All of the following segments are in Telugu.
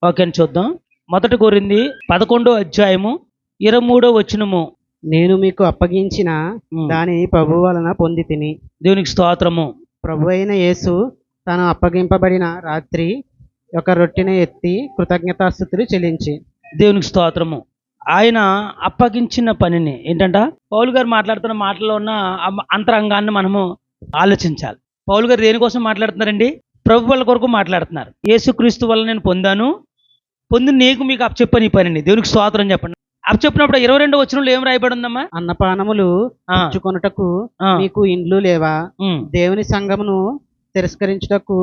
ఓకే అని చూద్దాం. 1 కొరింథీ 11వ అధ్యాయము 23వ వచనము. నేను మీకు అప్పగించిన దాని ప్రభు వలన పొంది తిని. దేవునికి స్తోత్రము. ప్రభు అయిన యేసు తాను అప్పగింపబడిన రాత్రి ఒక రొట్టెని ఎత్తి కృతజ్ఞతాస్తుతులు చెల్లించి. దేవునికి స్తోత్రము. ఆయన అప్పగించిన పనిని ఏంటంట, పౌలు గారు మాట్లాడుతున్న మాటల్లో ఉన్న అంతరంగాన్ని మనము ఆలోచించాలి. పౌలు గారు దేనికోసం మాట్లాడుతున్నారండి? ప్రభు వాళ్ళ కొరకు మాట్లాడుతున్నారు. యేసుక్రీస్తు వల్ల నేను పొంది నీకు మీకు అప్పచెప్పని ఈ పనిని. దేవునికి స్తోత్రం చెప్పండి. అప్పచెప్పినప్పుడు 22వ వచనంలో ఏం రాయబడి ఉందమ్మా? అన్నపానములు పుచ్చుకొనుటకు మీకు ఇండ్లు లేవా? దేవుని సంఘమును తిరస్కరించుటకు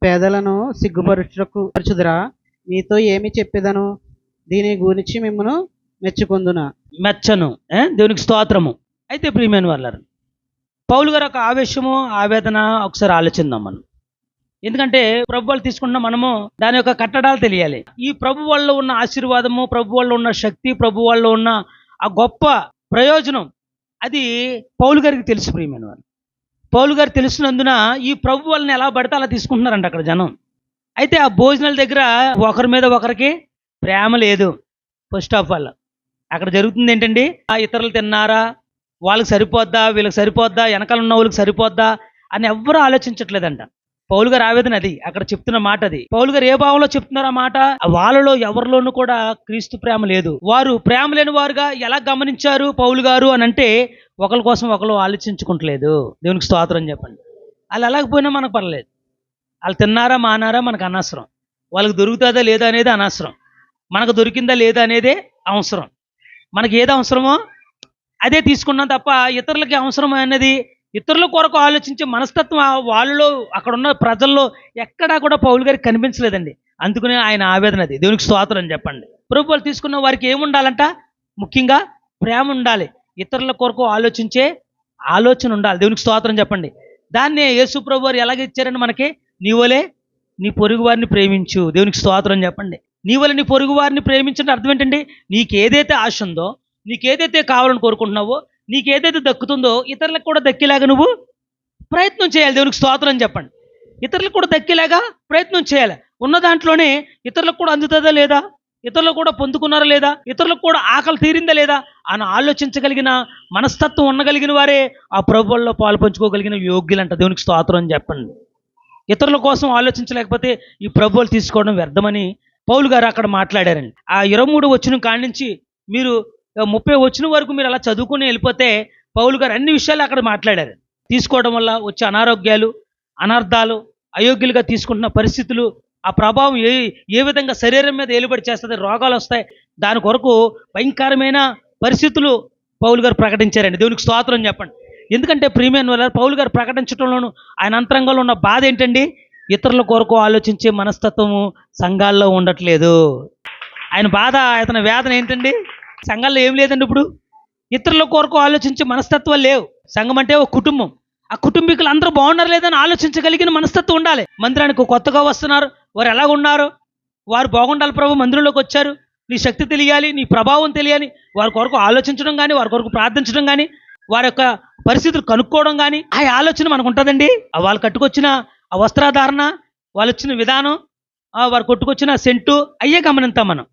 పేదలను సిగ్గుపరచుదురా? మీతో ఏమి చెప్పేదను? దీని గురించి మిమ్మను మెచ్చను. దేవునికి స్తోత్రము. అయితే ప్రియమైన వాళ్ళారు, పౌలు గారు ఒక ఆవేశము ఆవేదన ఒకసారి ఆలోచిద్దాం మనం. ఎందుకంటే ప్రభు వాళ్ళు తీసుకుంటున్న మనము దాని యొక్క కట్టడాలు తెలియాలి. ఈ ప్రభు వాళ్ళలో ఉన్న ఆశీర్వాదము, ప్రభు వాళ్ళలో ఉన్న శక్తి, ప్రభు వాళ్ళలో ఉన్న ఆ గొప్ప ప్రయోజనం అది పౌలు గారికి తెలుసు. ప్రియమైన వాళ్ళు, పౌలు గారు తెలిసినందున ఈ ప్రభు వాళ్ళని ఎలా పడితే అలా తీసుకుంటున్నారంట అక్కడ జనం. అయితే ఆ భోజనాల దగ్గర ఒకరి మీద ఒకరికి ప్రేమ లేదు. ఫస్ట్ ఆఫ్ ఆల్ అక్కడ జరుగుతుంది ఏంటండి, ఆ ఇతరులు తిన్నారా, వాళ్ళకి సరిపోద్దా, వీళ్ళకి సరిపోద్దా, వెనకాల ఉన్న వాళ్ళకి సరిపోద్దా అని ఎవ్వరూ ఆలోచించట్లేదంట. పౌలు గారు ఆవేదన అది, అక్కడ చెప్తున్న మాట అది. పౌలు గారు ఏ భావంలో చెప్తున్నారు ఆ మాట? వాళ్ళలో ఎవరిలోనూ కూడా క్రీస్తు ప్రేమ లేదు. వారు ప్రేమ లేని వారుగా ఎలా గమనించారు పౌలు గారు అని అంటే, ఒకరి కోసం ఒకరు ఆలోచించుకుంటలేదు. దేవునికి స్తోత్రం చెప్పండి. వాళ్ళు ఎలాగపోయినా మనకు పర్లేదు. వాళ్ళు తిన్నారా మానారా మనకు అనవసరం. వాళ్ళకి దొరుకుతుందా లేదా అనేది అనవసరం. మనకు దొరికిందా లేదా అనేదే అవసరం. మనకి ఏది అవసరమో అదే తీసుకున్నాం తప్ప ఇతరులకి అవసరం అనేది, ఇతరుల కొరకు ఆలోచించే మనస్తత్వం వాళ్ళలో అక్కడ ఉన్న ప్రజల్లో ఎక్కడా కూడా పౌలు గారికి కనిపించలేదండి. అందుకనే ఆయన ఆవేదన అది. దేవునికి స్తోత్రం చెప్పండి. ప్రభు వాళ్ళు తీసుకున్న వారికి ఏముండాలంట? ముఖ్యంగా ప్రేమ ఉండాలి. ఇతరుల కొరకు ఆలోచించే ఆలోచన ఉండాలి. దేవునికి స్తోత్రం చెప్పండి. దాన్నే యేసు ప్రభు వారు ఎలాగ ఇచ్చారండి మనకి? నీవలే నీ పొరుగు వారిని ప్రేమించు. దేవునికి స్తోత్రం చెప్పండి. నీవలే నీ పొరుగు వారిని ప్రేమించడం అర్థం ఏంటండి? నీకేదైతే ఆశ ఉందో, నీకేదైతే కావాలని కోరుకుంటున్నావో, నీకేదైతే దక్కుతుందో ఇతరులకు కూడా దక్కేలాగా నువ్వు ప్రయత్నం చేయాలి. దేవునికి స్తోత్రం చెప్పండి. ఇతరులకు కూడా దక్కేలాగా ప్రయత్నం చేయాలి. ఉన్న దాంట్లోనే ఇతరులకు కూడా అందుతుందా లేదా, ఇతరులకు కూడా పొందుకున్నారా లేదా, ఇతరులకు కూడా ఆకలి తీరిందా లేదా అని ఆలోచించగలిగిన మనస్తత్వం ఉండగలిగిన వారే ఆ ప్రభువుల్లో పాలు పంచుకోగలిగిన యోగ్యులంట. దేవునికి స్తోత్రం చెప్పండి. ఇతరుల కోసం ఆలోచించలేకపోతే ఈ ప్రభువులు తీసుకోవడం వ్యర్థమని పౌలు గారు అక్కడ మాట్లాడారండి. ఆ 23 వచనం కాడి నుంచి మీరు 30 వచనం వరకు మీరు అలా చదువుకుని వెళ్ళిపోతే పౌలు గారు అన్ని విషయాలు అక్కడ మాట్లాడారు. తీసుకోవడం వల్ల వచ్చే అనారోగ్యాలు, అనర్థాలు, అయోగ్యులుగా తీసుకుంటున్న పరిస్థితులు, ఆ ప్రభావం ఏ విధంగా శరీరం మీద ఏలుబడి చేస్తుంది, రోగాలు వస్తాయి, దాని కొరకు భయంకరమైన పరిస్థితులు పౌలు గారు ప్రకటించారండి. దేవునికి స్తోత్రం చెప్పండి. ఎందుకంటే ప్రియమైన వల్ల పౌలు గారు ప్రకటించడంలోనూ ఆయన అంతరంగంలో ఉన్న బాధ ఏంటండి? ఇతరుల కొరకు ఆలోచించే మనస్తత్వము సంఘాల్లో ఉండట్లేదు. ఆయన బాధ, అతని వేదన ఏంటండి? సంఘాల్లో ఏం లేదండి. ఇప్పుడు ఇతరుల కొరకు ఆలోచించే మనస్తత్వాలు లేవు. సంఘం అంటే ఒక కుటుంబం. ఆ కుటుంబీకులు అందరూ బాగున్నారు లేదని ఆలోచించగలిగిన మనస్తత్వం ఉండాలి. మందిరానికి కొత్తగా వస్తున్నారు, వారు ఎలా ఉన్నారు, వారు బాగుండాలి ప్రభు, మందిరంలోకి వచ్చారు, నీ శక్తి తెలియాలి, నీ ప్రభావం తెలియాలి, వారి కొరకు ఆలోచించడం కానీ, వారి కొరకు ప్రార్థించడం కానీ, వారి యొక్క పరిస్థితులు కనుక్కోవడం కానీ ఆ ఆలోచన మనకు ఉంటుందండి. వాళ్ళు కట్టుకొచ్చిన ఆ వస్త్రాధారణ, వాళ్ళు వచ్చిన విధానం, వారు కొట్టుకొచ్చిన సెంటు అయ్యే గమనిస్తాం మనం.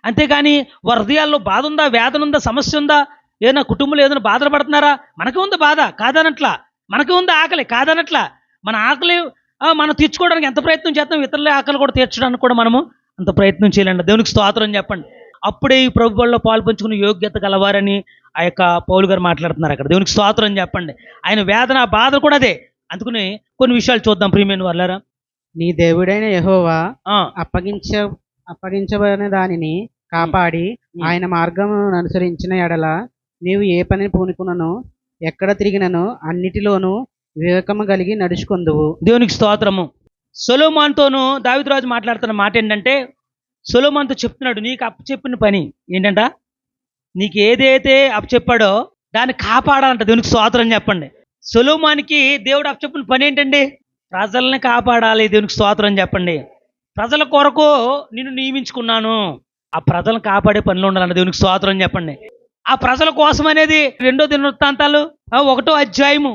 అంతేగాని వారి హృదయాల్లో బాధ ఉందా, వేదన ఉందా, సమస్య ఉందా, ఏదైనా కుటుంబంలో ఏదైనా బాధలు పడుతున్నారా? మనకే ఉంది బాధ కాదనట్లా, మనకే ఉంది ఆకలి కాదనట్లా. మన ఆకలి మనం తీర్చుకోవడానికి ఎంత ప్రయత్నం చేస్తాం, ఇతరుల ఆకలి కూడా తీర్చడానికి కూడా మనము అంత ప్రయత్నం చేయాలండి. దేవునికి స్తోత్రం చెప్పండి. అప్పుడే ఈ ప్రభువుల్లో పాలు పంచుకునే యోగ్యత గలవారని ఆ యొక్క పౌలు గారు మాట్లాడుతున్నారు అక్కడ. దేవునికి స్తోత్రం చెప్పండి. ఆయన వేదన బాధ కూడా అదే. అందుకని కొన్ని విషయాలు చూద్దాం ప్రియమైన వాళ్ళారా. నీ దేవుడైన యెహోవా అప్పగించబడిన దానిని కాపాడి ఆయన మార్గమును అనుసరించిన ఎడల నీవు ఏ పనిని పూనుకునను, ఎక్కడ తిరిగినను అన్నిటిలోనూ వివేకము కలిగి నడుచుకొందువు. దేవునికి స్తోత్రము. సొలొమోనుతోనూ దావీదు రాజు మాట్లాడుతున్న మాట ఏంటంటే, సొలొమోనుతో చెప్తున్నాడు, నీకు అప్పచెప్పిన పని ఏంటంట, నీకు ఏదైతే అప్పచెప్పాడో దాన్ని కాపాడాలంట. దేవునికి స్తోత్రం చెప్పండి. సొలొమోనుకి దేవుడు అప్పచెప్పిన పని ఏంటండి? ప్రజల్ని కాపాడాలి. దేవునికి స్తోత్రం చెప్పండి. ప్రజల కొరకు నిన్ను నియమించుకున్నాను, ఆ ప్రజలను కాపాడే పనిలో ఉండాలంట. దేవునికి స్తోత్రం చెప్పండి. ఆ ప్రజల కోసం అనేది 2 దినవృత్తాంతాలు 1వ అధ్యాయము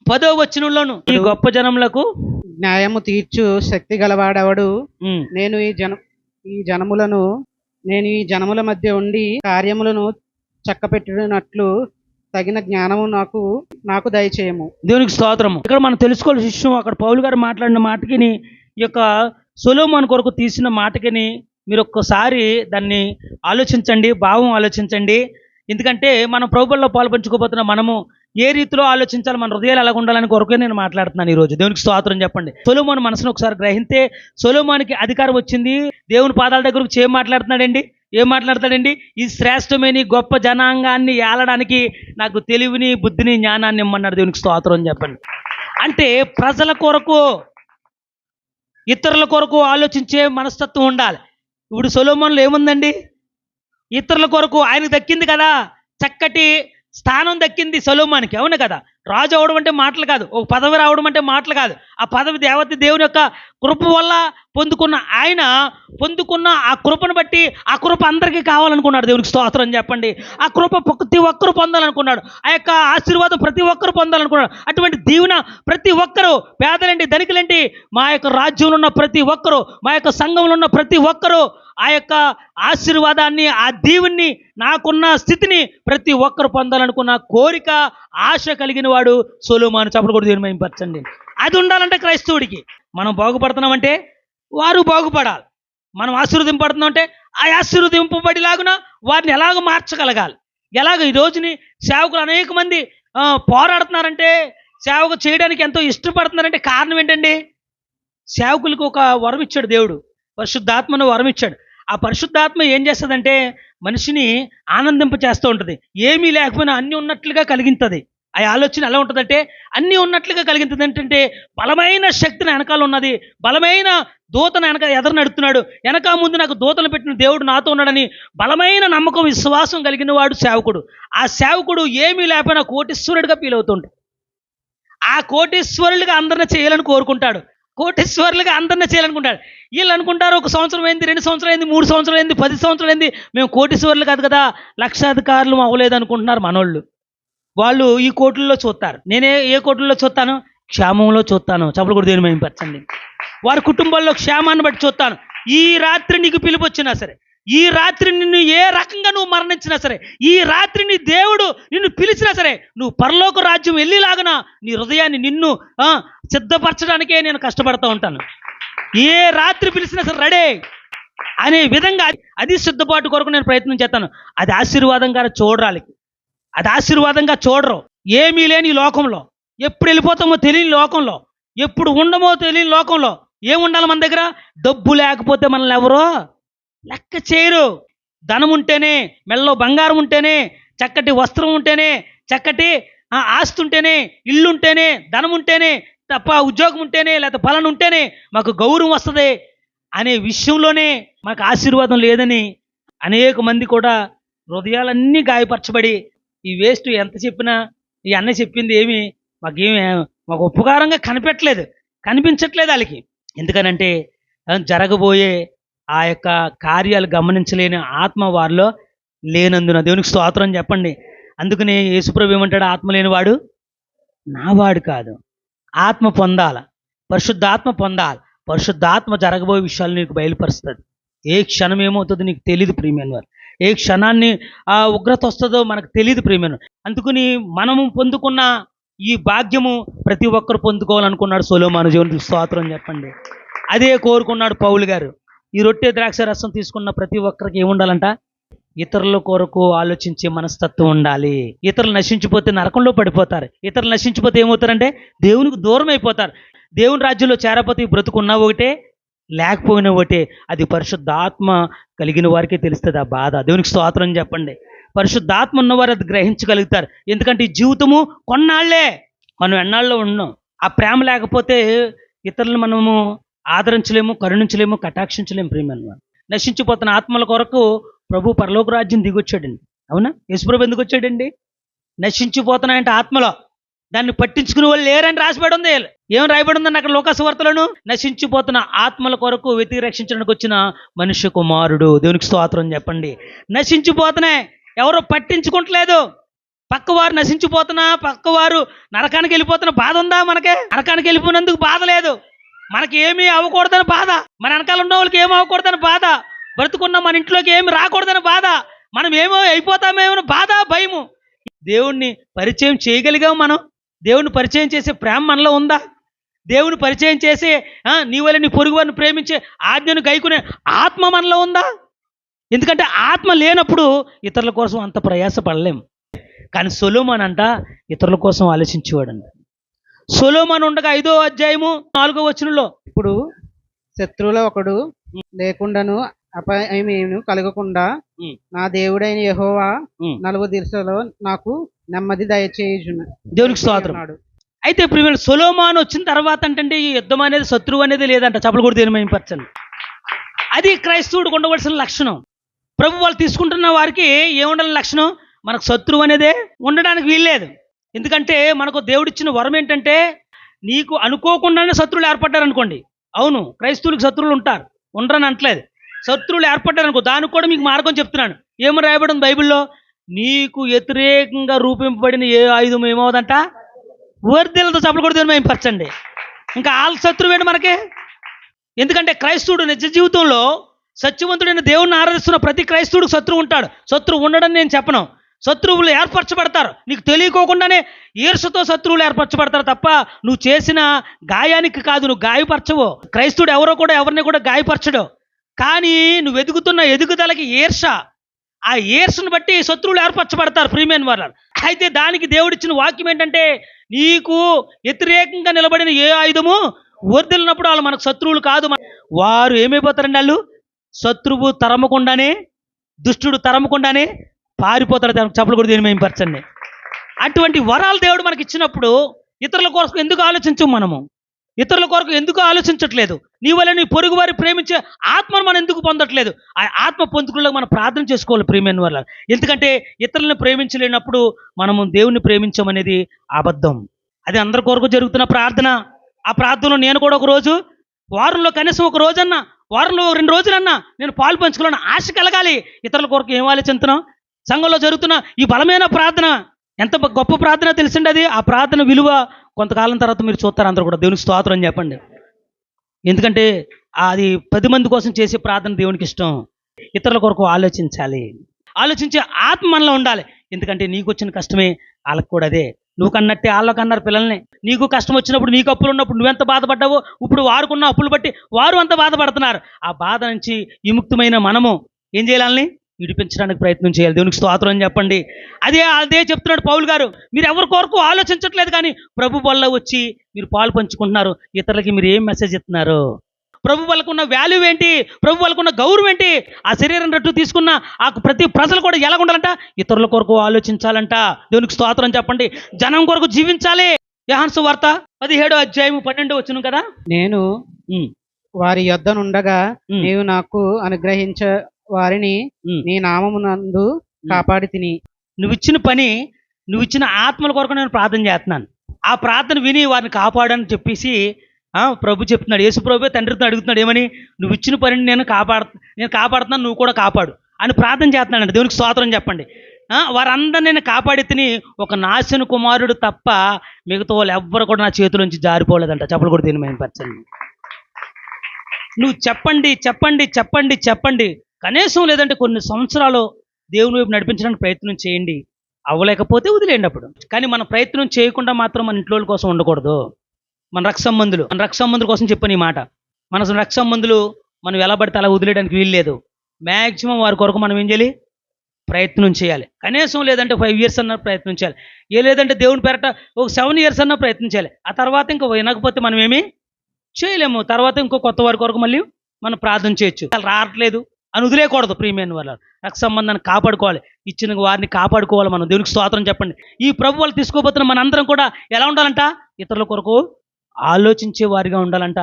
10వ వచనంలోను, ఈ గొప్ప జనములకు న్యాయము తీర్చు శక్తి గలవాడవడు, నేను నేను ఈ జనముల మధ్య ఉండి కార్యములను చక్కపెట్టినట్లు తగిన జ్ఞానము నాకు దయచేయము. దేవునికి స్తోత్రము. ఇక్కడ మనం తెలుసుకోవాల్సిన విషయం, అక్కడ పౌలు గారు మాట్లాడిన మాటకిని ఈ యొక్క సొలొమోను కొరకు తీసిన మాటకిని మీరు ఒక్కసారి దాన్ని ఆలోచించండి, భావం ఆలోచించండి. ఎందుకంటే మనం ప్రభువుల్లో పాల్పంచుకోబోతున్న మనము ఏ రీతిలో ఆలోచించాలి, మన హృదయాలు ఎలా ఉండాలని కొరకే నేను మాట్లాడుతున్నాను ఈరోజు. దేవునికి స్తోత్రం చెప్పండి. సొలొమోను మనసును ఒకసారి గ్రహిస్తే సొలొమోనుకి అధికారం వచ్చింది. దేవుని పాదాల దగ్గరకు ఏం మాట్లాడతాడండి? ఈ శ్రేష్టమైన గొప్ప జనాంగాన్ని ఏలడానికి నాకు తెలివిని, బుద్ధిని, జ్ఞానాన్ని ఇమ్మన్నాడు. దేవునికి స్తోత్రం చెప్పండి. అంటే ప్రజల కొరకు, ఇతరుల కొరకు ఆలోచించే మనస్తత్వం ఉండాలి. ఇప్పుడు సొలొమోనులో ఏముందండి? ఇతరుల కొరకు ఆయనకు దక్కింది కదా, చక్కటి స్థానం దక్కింది సొలొమోనుకి, అవును కదా. రాజు అవడం అంటే మాటలు కాదు, ఒక పదవి రావడం అంటే మాటలు కాదు. ఆ పదవి దేవుని యొక్క కృప వల్ల పొందుకున్న ఆ కృపను బట్టి ఆ కృప అందరికీ కావాలనుకున్నాడు. దేవునికి స్తోత్రం చెప్పండి. ఆ కృప ప్రతి ఒక్కరు పొందాలనుకున్నాడు. ఆ యొక్క ఆశీర్వాదం ప్రతి ఒక్కరు పొందాలనుకున్నాడు. అటువంటి దీవెన ప్రతి ఒక్కరు, పేదలేంటి ధనికులేంటి, మా యొక్క రాజ్యంలో ఉన్న ప్రతి ఒక్కరు, మా యొక్క సంఘంలో ఉన్న ప్రతి ఒక్కరు ఆ యొక్క ఆశీర్వాదాన్ని, ఆ దీవుని, నాకున్న స్థితిని ప్రతి ఒక్కరు పొందాలనుకున్న కోరిక, ఆశ కలిగిన వాడు సొలొమోను. చప్పుడు కూడా దీనిమయంపరచండి. అది ఉండాలంటే క్రైస్తవుడికి మనం బాగుపడుతున్నామంటే వారు బాగుపడాలి. మనం ఆశీర్వదింపడుతున్నామంటే ఆ ఆశీర్వదింపబడిలాగున వారిని ఎలాగ మార్చగలగాలి. ఎలాగ ఈ రోజుని సేవకులు అనేక మంది పోరాడుతున్నారంటే, సేవకు చేయడానికి ఎంతో ఇష్టపడుతున్నారంటే కారణం ఏంటండి? సేవకులకు ఒక వరం ఇచ్చాడు దేవుడు, పరిశుద్ధాత్మను వరం ఇచ్చాడు. ఆ పరిశుద్ధాత్మ ఏం చేస్తుందంటే మనిషిని ఆనందింప చేస్తూ ఉంటుంది. ఏమీ లేకపోయినా అన్నీ ఉన్నట్లుగా కలిగింతుంది. ఆ ఆలోచన ఎలా ఉంటుందంటే అన్నీ ఉన్నట్లుగా కలిగింతుంది. ఏంటంటే బలమైన శక్తిని వెనకాల ఉన్నది, బలమైన దూతను ఎదురు నడుతున్నాడు, వెనక ముందు నాకు దూతలు పెట్టిన దేవుడు నాతో ఉన్నాడని బలమైన నమ్మకం, విశ్వాసం కలిగిన వాడు సేవకుడు. ఆ సేవకుడు ఏమీ లేకపోయినా కోటీశ్వరుడిగా ఫీల్ అవుతుంటాడు. ఆ కోటీశ్వరులుగా అందరిని చేయాలని కోరుకుంటాడు. వీళ్ళు అనుకుంటారు, 1 సంవత్సరం అయింది, 2 సంవత్సరాలు అయింది, 3 సంవత్సరాలు అయింది, 10 సంవత్సరాలు అయింది, మేము కోటీశ్వరులు కాదు కదా, లక్షాధికారులు అవ్వలేదు అనుకుంటున్నారు మనోళ్ళు. వాళ్ళు ఈ కోట్లలో చూస్తారు. నేనే ఏ కోట్లలో చూస్తాను? క్షేమంలో చూస్తాను. చప్పుడు కూడా దేని మహిమపరచండి. వారి కుటుంబాల్లో క్షేమాన్ని బట్టి చూస్తాను. ఈ రాత్రి నీకు పిలుపు వచ్చినా సరే, ఈ రాత్రి నిన్ను ఏ రకంగా నువ్వు మరణించినా సరే, ఈ రాత్రి నీ దేవుడు నిన్ను పిలిచినా సరే, నువ్వు పరలోక రాజ్యం వెళ్ళిలాగన నీ హృదయాన్ని నిన్ను సిద్ధపరచడానికే నేను కష్టపడుతూ ఉంటాను. ఏ రాత్రి పిలిచినా సరే రెడీ అనే విధంగా అది సిద్ధపాటు కొరకు నేను ప్రయత్నం చేస్తాను. అది ఆశీర్వాదంగా చూడాలి. అది ఆశీర్వాదంగా చూడరు. ఏమీ లేని లోకంలో, ఎప్పుడు వెళ్ళిపోతామో తెలియని లోకంలో, ఎప్పుడు ఉండమో తెలియని లోకంలో ఏముండాలి మన దగ్గర? డబ్బు లేకపోతే మనల్ని ఎవరో లెక్క చేయరు. ధనం ఉంటేనే, మెడలో బంగారం ఉంటేనే, చక్కటి వస్త్రం ఉంటేనే, చక్కటి ఆస్తి ఉంటేనే, ఇల్లు ఉంటేనే, ధనం ఉంటేనే తప్ప, ఉద్యోగం ఉంటేనే, లేకపోతే ఫలం ఉంటేనే మాకు గౌరవం వస్తుంది అనే విషయంలోనే మాకు ఆశీర్వాదం లేదని అనేక మంది కూడా హృదయాలన్నీ గాయపరచబడి, ఈ వేస్ట్ ఎంత చెప్పినా ఈ అన్న చెప్పింది మాకు ఉపకారంగా కనిపించట్లేదు వాళ్ళకి. ఎందుకనంటే జరగబోయే ఆ యొక్క కార్యాలు గమనించలేని ఆత్మ వారిలో లేనందున. దేవునికి స్తోత్రం చెప్పండి. అందుకనే యేసుప్రభు ఏమంటాడు? ఆత్మ లేనివాడు నావాడు కాదు. ఆత్మ పొందాల, పరిశుద్ధాత్మ పొందాలి. పరిశుద్ధాత్మ జరగబోయే విషయాలు నీకు బయలుపరుస్తుంది. ఏ క్షణం ఏమవుతుందో నీకు తెలియదు ప్రియమైన వారు. ఏ క్షణాన్ని ఆ ఉగ్రత వస్తుందో మనకు తెలియదు ప్రియమైన. అందుకని మనము పొందుకున్న ఈ భాగ్యము ప్రతి ఒక్కరు పొందుకోవాలనుకున్నాడు సొలొమోను. దేవునికి స్తోత్రం చెప్పండి. అదే కోరుకున్నాడు పౌలు గారు. ఈ రొట్టె ద్రాక్ష రసం తీసుకున్న ప్రతి ఒక్కరికి ఏముండాలంట? ఇతరుల కొరకు ఆలోచించే మనస్తత్వం ఉండాలి. ఇతరులు నశించిపోతే నరకంలో పడిపోతారు. ఇతరులు నశించిపోతే ఏమవుతారంటే దేవునికి దూరం అయిపోతారు. దేవుని రాజ్యంలో చేరపోతే బ్రతుకున్నా ఒకటే, లేకపోయినా ఒకటే. అది పరిశుద్ధాత్మ కలిగిన వారికే తెలుస్తుంది ఆ బాధ. దేవునికి స్తోత్రం చెప్పండి. పరిశుద్ధాత్మ ఉన్నవారు అది గ్రహించగలుగుతారు. ఎందుకంటే ఈ జీవితము కొన్నాళ్లే, మనం ఎన్నాళ్ళలో ఉన్నాం. ఆ ప్రేమ లేకపోతే ఇతరులను మనము ఆదరించలేము, కరుణించలేము, కటాక్షించలేము. ప్రియమైన నశించిపోతున్న ఆత్మల కొరకు ప్రభు పరలోక రాజ్యం దిగొచ్చాడండి. అవునా? యేసుప్రభు ఎందుకు వచ్చాడండి? నశించిపోతున్నాయంటే ఆత్మలో, దాన్ని పట్టించుకునే వాళ్ళు లేరని రాసిబడి ఉంది. ఏం రాయబడి ఉందండి అక్కడ లోకాసు వార్తలోను? నశించిపోతున్న ఆత్మల కొరకు వెతికి రక్షించడానికి వచ్చిన మనుష్య కుమారుడు. దేవునికి స్తోత్రం చెప్పండి. నశించిపోతున్నాయి, ఎవరో పట్టించుకుంటలేదు. పక్కవారు నశించిపోతున్నా, పక్కవారు నరకానికి వెళ్ళిపోతున్న బాధ ఉందా మనకే? నరకానికి వెళ్ళిపోయినందుకు బాధ లేదు. మనకి ఏమీ అవ్వకూడదని బాధ, మన వెనకాల ఉన్న వాళ్ళకి ఏమి అవ్వకూడదని బాధ. బ్రతుకున్న మన ఇంట్లోకి ఏమి రాకూడదని బాధ, మనం ఏమో అయిపోతామేమో బాధ, భయము. దేవుణ్ణి పరిచయం చేయగలిగాం మనం? దేవుణ్ణి పరిచయం చేసే ప్రేమ మనలో ఉందా? దేవుని పరిచయం చేసే నీ వల్ల నీ పొరుగు వారిని ప్రేమించే ఆజ్ఞను గైకునే ఆత్మ మనలో ఉందా? ఎందుకంటే ఆత్మ లేనప్పుడు ఇతరుల కోసం అంత ప్రయాస పడలేం. కానీ సొలొమోను అంట ఇతరుల కోసం ఆలోచించేవాడంట. సొలొమోను ఉండగా 5వ అధ్యాయము 4వ వచనంలో, ఇప్పుడు శత్రువులో ఒకడు లేకుండాను అపాయమేమి కలగకుండా నా దేవుడైన యెహోవా నలుగు దిశలో నాకు నెమ్మది దయచేయుచున్న దేవునికి స్తోత్రం. అయితే ఇప్పుడు వీళ్ళు సొలొమోను వచ్చిన తర్వాత అంటే ఈ యుద్ధం అనేది శత్రువు అనేది లేదంట. చప్పలు కూడా దేనిమైపరచండి. అది క్రైస్తవుడికి ఉండవలసిన లక్షణం. ప్రభు వాళ్ళు తీసుకుంటున్న వారికి ఏముండాలి లక్షణం? మనకు శత్రువు అనేదే ఉండడానికి వీల్లేదు. ఎందుకంటే మనకు దేవుడిచ్చిన వరం ఏంటంటే, నీకు అనుకోకుండానే శత్రువులు ఏర్పడ్డారు అనుకోండి. అవును, క్రైస్తవులకు శత్రువులు ఉంటారు, ఉండరని అంటలేదు. శత్రువులు ఏర్పడ్డారు అనుకో, దానికి కూడా మీకు మార్గం చెప్తున్నాను. ఏమో రాయబడింది బైబిల్లో? నీకు వ్యతిరేకంగా రూపింపబడిన ఏ ఆయుధం ఏమవుదంట? వర్ధిల్లదు. చప్పలు కూడా దేనిమైపరచండి. ఇంకా వాళ్ళ శత్రువు ఏంటి మనకి? ఎందుకంటే క్రైస్తవుడు నిజ జీవితంలో సత్యవంతుడైన దేవుణ్ణి ఆరాధిస్తున్న ప్రతి క్రైస్తవుడికి శత్రువు ఉంటాడు. శత్రువు ఉండడని నేను చెప్పను. శత్రువులు ఏర్పరచబడతారు. నీకు తెలియకోకుండానే ఈర్షతో శత్రువులు ఏర్పరచబడతారు తప్ప నువ్వు చేసిన గాయానికి కాదు. నువ్వు గాయపరచవు. క్రైస్తవుడు ఎవరో కూడా ఎవరిని కూడా గాయపరచడు. కానీ నువ్వు ఎదుగుతున్న ఎదుగుదలకి ఈర్ష, ఆ ఈర్షను బట్టి శత్రువులు ఏర్పరచబడతారు ప్రియమైన వారు. అయితే దానికి దేవుడిచ్చిన వాక్యం ఏంటంటే, నీకు వ్యతిరేకంగా నిలబడిన ఏ ఆయుధము వర్ధిల్లినప్పుడు వాళ్ళు మనకు శత్రువులు కాదు. వారు ఏమైపోతారండి? వాళ్ళు శత్రువు తరమకుండానే, దుష్టుడు తరమకుండానే పారిపోతాడు. చప్పలు కూడా దేనిమైపరచండి. అటువంటి వరాలు దేవుడు మనకి ఇచ్చినప్పుడు ఇతరుల కొరకు ఎందుకు ఆలోచించము? మనము ఇతరుల కొరకు ఎందుకు ఆలోచించట్లేదు? నీ వల్ల నీ పొరుగు వారి ప్రేమించే ఆత్మను మనం ఎందుకు పొందట్లేదు? ఆ ఆత్మ పొందుకుల్లో మనం ప్రార్థన చేసుకోవాలి ప్రియమైన వల్ల. ఎందుకంటే ఇతరులను ప్రేమించలేనప్పుడు మనము దేవుణ్ణి ప్రేమించమనేది అబద్ధం. అది అందరి కొరకు జరుగుతున్న ప్రార్థన. ఆ ప్రార్థనలో నేను కూడా ఒక రోజు, వారంలో కనీసం ఒక రోజన్నా, వారంలో 2 రోజులన్నా నేను పాలు పంచుకోవాలని ఆశ కలగాలి. ఇతరుల కొరకు ఏం ఆలోచిస్తున్నాం? సంఘంలో జరుగుతున్న ఈ బలమైన ప్రార్థన ఎంత గొప్ప ప్రార్థన తెలిసిండి. అది ఆ ప్రార్థన విలువ కొంతకాలం తర్వాత మీరు చూస్తారు. అందరూ కూడా దేవునికి స్తోత్రం అని చెప్పండి. ఎందుకంటే అది 10 మంది కోసం చేసే ప్రార్థన దేవునికి ఇష్టం. ఇతరుల కొరకు ఆలోచించాలి. ఆలోచించే ఆత్మ మనలో ఉండాలి. ఎందుకంటే నీకు వచ్చిన కష్టమే వాళ్ళకి కూడా అదే. నువ్వు కన్నట్టే వాళ్ళకి అన్నారు పిల్లల్ని. నీకు కష్టం వచ్చినప్పుడు, నీకు అప్పులు ఉన్నప్పుడు నువ్వెంత బాధపడ్డావో, ఇప్పుడు వారుకున్న అప్పులు బట్టి వారు అంత బాధపడుతున్నారు. ఆ బాధ నుంచి విముక్తమైన మనము ఏం చేయాలని? విడిపించడానికి ప్రయత్నం చేయాలి. దేవునికి స్తోత్రం అని చెప్పండి. అదే చెప్తున్నాడు పౌలు గారు. మీరు ఎవరి కొరకు ఆలోచించట్లేదు, కానీ ప్రభు వల్ల వచ్చి మీరు పాలు పంచుకుంటున్నారు. ఇతరులకి మీరు ఏం మెసేజ్ ఇస్తున్నారు? ప్రభు వాళ్ళకున్న వాల్యూ ఏంటి? ప్రభు వాళ్ళకున్న గౌరవం ఏంటి? ఆ శరీరం రట్టు తీసుకున్న ఆ ప్రతి ప్రజలు కూడా ఎలా ఉండాలంట? ఇతరుల కొరకు ఆలోచించాలంట. దేవునికి స్తోత్రం చెప్పండి. జనం కొరకు జీవించాలి. యోహాను సువార్త 17వ అధ్యాయము 12వ వచనం కదా, నేను వారి యొద్ద నుండగా నీవు నాకు అనుగ్రహించ వారిని నీ నామమునందు కాపాడి తిని. నువ్వు ఇచ్చిన పని, నువ్వు ఇచ్చిన ఆత్మల కొరకు నేను ప్రార్థన చేస్తున్నాను. ఆ ప్రార్థన విని వారిని కాపాడని చెప్పేసి ప్రభు చెప్తున్నాడు. యేసు ప్రభు తండ్రితో అడుగుతున్నాడు, ఏమని? నువ్వు ఇచ్చిన పనిని నేను కాపాడుతున్నాను, నువ్వు కూడా కాపాడు అని ప్రార్థన చేస్తున్నాడు. దేవునికి స్తోత్రం చెప్పండి. వారందరినీ నేను కాపాడి తిని ఒక నాశన కుమారుడు తప్ప మిగతా వాళ్ళు ఎవ్వరు కూడా నా చేతిలోంచి జారిపోలేదంట. చెప్పలు కూడా దీని మేమపరచండి. నువ్వు చెప్పండి చెప్పండి చెప్పండి చెప్పండి, కనీసం లేదంటే కొన్ని సంవత్సరాలు దేవుని వైపు నడిపించడానికి ప్రయత్నం చేయండి. అవ్వలేకపోతే వదిలేయండి అప్పుడు. కానీ మన ప్రయత్నం చేయకుండా మాత్రం మన ఇంట్లో కోసం ఉండకూడదు. మన రక్త సంబంధుల కోసం చెప్పని ఈ మాట. మన రక్త సంబంధులు మనం ఎలా పడితే అలా వదిలేయడానికి వీల్లేదు. మ్యాక్సిమం వారి కొరకు మనం ఏం చేయాలి? ప్రయత్నం చేయాలి. కనీసం లేదంటే 5 years అన్న ప్రయత్నం చేయాలి. లేదంటే దేవుని పేరట ఒక 7 years అన్న ప్రయత్నం చేయాలి. ఆ తర్వాత ఇంకా వినకపోతే మనం ఏమీ చేయలేము. తర్వాత ఇంకో కొత్త వారి కొరకు మళ్ళీ మనం ప్రార్థన చేయొచ్చు. రావట్లేదు అని వదిలేయకూడదు. ప్రియమైన వాళ్ళ రక్త సంబంధాన్ని కాపాడుకోవాలి. ఇచ్చిన వారిని కాపాడుకోవాలి మనం. దేవునికి స్తోత్రం చెప్పండి. ఈ ప్రభు వాళ్ళు తీసుకోబోతున్న మనందరం కూడా ఎలా ఉండాలంట? ఇతరుల కొరకు ఆలోచించే వారిగా ఉండాలంట.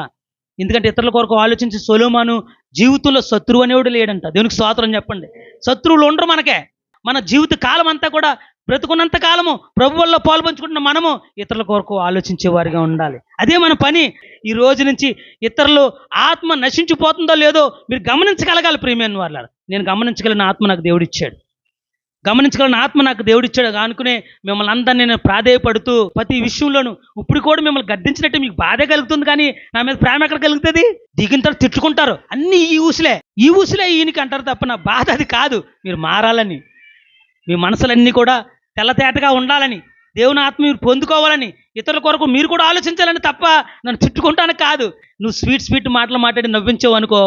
ఎందుకంటే ఇతరుల కొరకు ఆలోచించి సొలొమోను జీవితంలో శత్రువు అనేవాడు లేడంట. దేవునికి స్తోత్రం చెప్పండి. శత్రువులు ఉండరు మనకే. మన జీవిత కాలం అంతా కూడా, బ్రతుకున్నంత కాలము ప్రభు వల్ల పాలు పంచుకుంటున్న మనము ఇతరుల కొరకు ఆలోచించే వారిగా ఉండాలి. అదే మన పని. ఈ రోజు నుంచి ఇతరులు ఆత్మ నశించిపోతుందో లేదో మీరు గమనించగలగాలి. ప్రియమైన వాళ్ళ, నేను గమనించగలిగిన ఆత్మ నాకు దేవుడు ఇచ్చాడు. గమనించగలని ఆత్మ నాకు దేవుడు ఇచ్చాడు అనుకునే మిమ్మల్ని అందరినీ నేను ప్రాధేయపడుతూ ప్రతి విషయంలోనూ ఇప్పుడు కూడా మిమ్మల్ని గద్దించినట్టు మీకు బాధే కలుగుతుంది, కానీ నా మీద ప్రేమ ఎక్కడ కలుగుతుంది? దిగిన తర్వాత తిట్టుకుంటారు, అన్నీ ఈ ఊసులే ఈయనకి అంటారు తప్ప నా బాధ అది కాదు. మీరు మారాలని, మీ మనసులన్నీ కూడా తెల్లతేటగా ఉండాలని, దేవుని ఆత్మ మీరు పొందుకోవాలని, ఇతరుల కొరకు మీరు కూడా ఆలోచించాలని తప్ప నన్ను తిట్టుకుంటాను కాదు. నువ్వు స్వీట్ మాటలు మాట్లాడి నవ్వించావు అనుకో,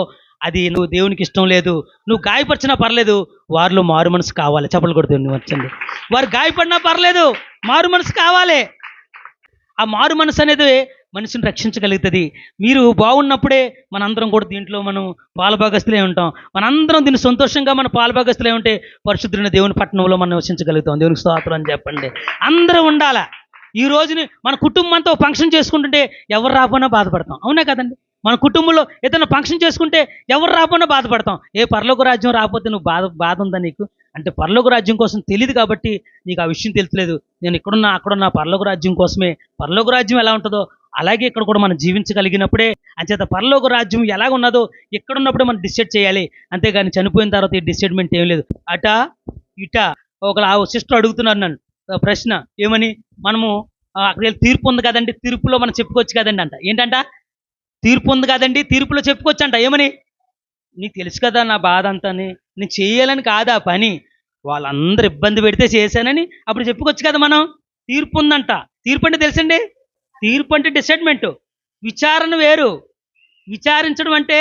అది నువ్వు దేవునికి ఇష్టం లేదు. నువ్వు గాయపరిచినా పర్లేదు, వారిలో మారు మనసు కావాలి. చెప్పలు కొడుతుంది నువ్వు వచ్చండి. వారు గాయపడినా పర్లేదు, మారు మనసు కావాలి. ఆ మారు మనసు అనేది మనిషిని రక్షించగలుగుతుంది. మీరు బాగున్నప్పుడే మనందరం కూడా దీంట్లో మనం పాలుభాగస్తులే ఉంటాం. మనందరం దీన్ని సంతోషంగా మన పాలుభాగస్తులే ఉంటే పరిశుద్ధులైన దేవుని పట్టణంలో మనం నివసించగలుగుతాం. దేవునికి స్తోత్రం అని చెప్పండి. అందరూ ఉండాలా. ఈ రోజుని మన కుటుంబంతో ఫంక్షన్ చేసుకుంటుంటే ఎవరు రాకపోయినా బాధపడతాం, అవునా కదండి? మన కుటుంబంలో ఏదైనా ఫంక్షన్ చేసుకుంటే ఎవరు రాకపోయినా బాధపడతాం. ఏ పరలోక రాజ్యం రాకపోతే నువ్వు బాధ ఉందా నీకు? అంటే పరలోక రాజ్యం కోసం తెలియదు కాబట్టి నీకు ఆ విషయం తెలుస్తలేదు. నేను ఇక్కడున్నా అక్కడున్నా పరలోక రాజ్యం కోసమే. పరలోక రాజ్యం ఎలా ఉంటుందో అలాగే ఇక్కడ కూడా మనం జీవించగలిగినప్పుడే, అంచేత పరలోక రాజ్యం ఎలాగ ఉన్నదో ఇక్కడ ఉన్నప్పుడే మనం డిసైడ్ చేయాలి. అంతేగాని చనిపోయిన తర్వాత ఈ డిసైడ్మెంట్ ఏం లేదు. అటా ఇటా. ఆ సిస్టర్ అడుగుతున్నారు నన్ను ప్రశ్న, ఏమని? మనము అక్కడ వెళ్ళి తీర్పు ఉంది కదండి, తీర్పులో మనం చెప్పుకోవచ్చు కదండి అంట. ఏంటంట? తీర్పు ఉంది కదండి, తీర్పులో చెప్పుకోవచ్చు అంట. ఏమని? నీకు తెలుసు కదా నా బాధ అంతాని, నేను చేయాలని కాదు ఆ పని, వాళ్ళందరూ ఇబ్బంది పెడితే చేశానని అప్పుడు చెప్పుకోవచ్చు కదా మనం. తీర్పు ఉందంట. తీర్పు అంటే తెలుసండి, తీర్పు అంటే డిసైడ్మెంట్. విచారణ వేరు. విచారించడం అంటే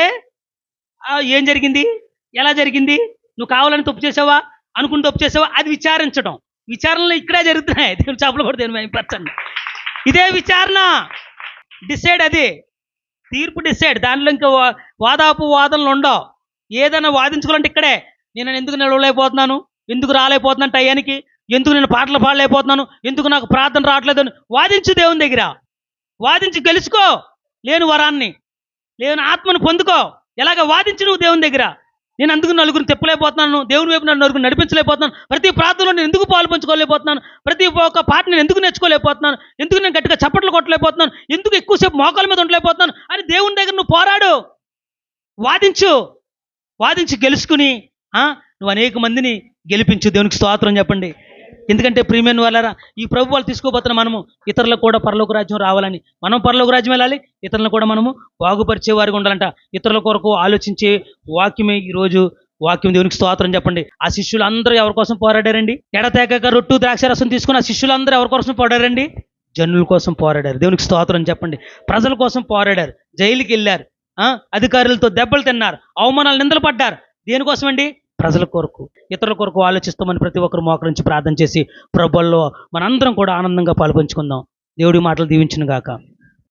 ఏం జరిగింది, ఎలా జరిగింది, నువ్వు కావాలని తప్పు చేసావా, అనుకుని తప్పు చేసావా, అది విచారించడం. విచారణలు ఇక్కడే జరుగుతున్నాయి. దేవుని చేపలు కూడా దేని భయపరచండి. ఇదే విచారణ. డిసైడ్ అది. తీర్పు డిసైడ్. దానిలో ఇంకా వాదనలు ఉండవు. ఏదైనా వాదించుకోవాలంటే ఇక్కడే. నేను ఎందుకు నిలవలేకపోతున్నాను, ఎందుకు రాలేకపోతున్నాను టయానికి, ఎందుకు నేను పాటలు పాడలేకపోతున్నాను, ఎందుకు నాకు ప్రార్థన రావట్లేదు అని వాదించు దేవుని దగ్గర. వాదించి గెలుచుకో లేని వరాన్ని, లేని ఆత్మను పొందుకో. ఎలాగ వాదించు నువ్వు దేవుని దగ్గర. నేను అందుకు నలుగురిని తిప్పలేకపోతున్నాను, దేవుని వైపు నన్ను నలుగురు నడిపించలేకపోతున్నాను, ప్రతి ప్రార్థనలో నేను ఎందుకు పాలు పంచుకోలేకపోతున్నాను, ప్రతి ఒక్క పాట నేను ఎందుకు నేర్చుకోలేకపోతున్నాను, ఎందుకు నేను గట్టిగా చప్పట్లు కొట్టలేకపోతున్నాను, ఎందుకు ఎక్కువసేపు మోకాల మీద ఉండలేకపోతున్నాను అని దేవుని దగ్గర నువ్వు పోరాడు. వాదించి గెలుచుకుని నువ్వు అనేక మందిని గెలిపించు. దేవునికి స్తోత్రం చెప్పండి. ఎందుకంటే ప్రియమైన వాళ్ళారా, ఈ ప్రభు వాళ్ళు తీసుకోబోతున్న మనము ఇతరులకు కూడా పరలోక రాజ్యం రావాలని, మనం పరలోక రాజ్యం వెళ్ళాలి, ఇతరులను కూడా మనము బాగుపరిచే వారిగా ఉండాలంట. ఇతరుల కొరకు ఆలోచించే వాక్యమే ఈరోజు వాక్యం. దేవునికి స్తోత్రం చెప్పండి. ఆ శిష్యులు అందరూ ఎవరి కోసం పోరాడారండి? ఎడతెగక రొట్టు ద్రాక్షరసం తీసుకుని ఆ శిష్యులందరూ ఎవరి కోసం పోరాడారండి? జనుల కోసం పోరాడారు. దేవునికి స్తోత్రం చెప్పండి. ప్రజల కోసం పోరాడారు. జైలుకి వెళ్ళారు, అధికారులతో దెబ్బలు తిన్నారు, అవమానాలు నిందలు పడ్డారు. దేనికోసం అండి? ప్రజల కొరకు, ఇతరుల కొరకు ఆలోచిస్తామని ప్రతి ఒక్కరు మోకరించి ప్రార్థన చేసి ప్రభువుల్లో మనందరం కూడా ఆనందంగా పాల్పంచుకుందాం. దేవుడి మాటలు దీవించును గాక.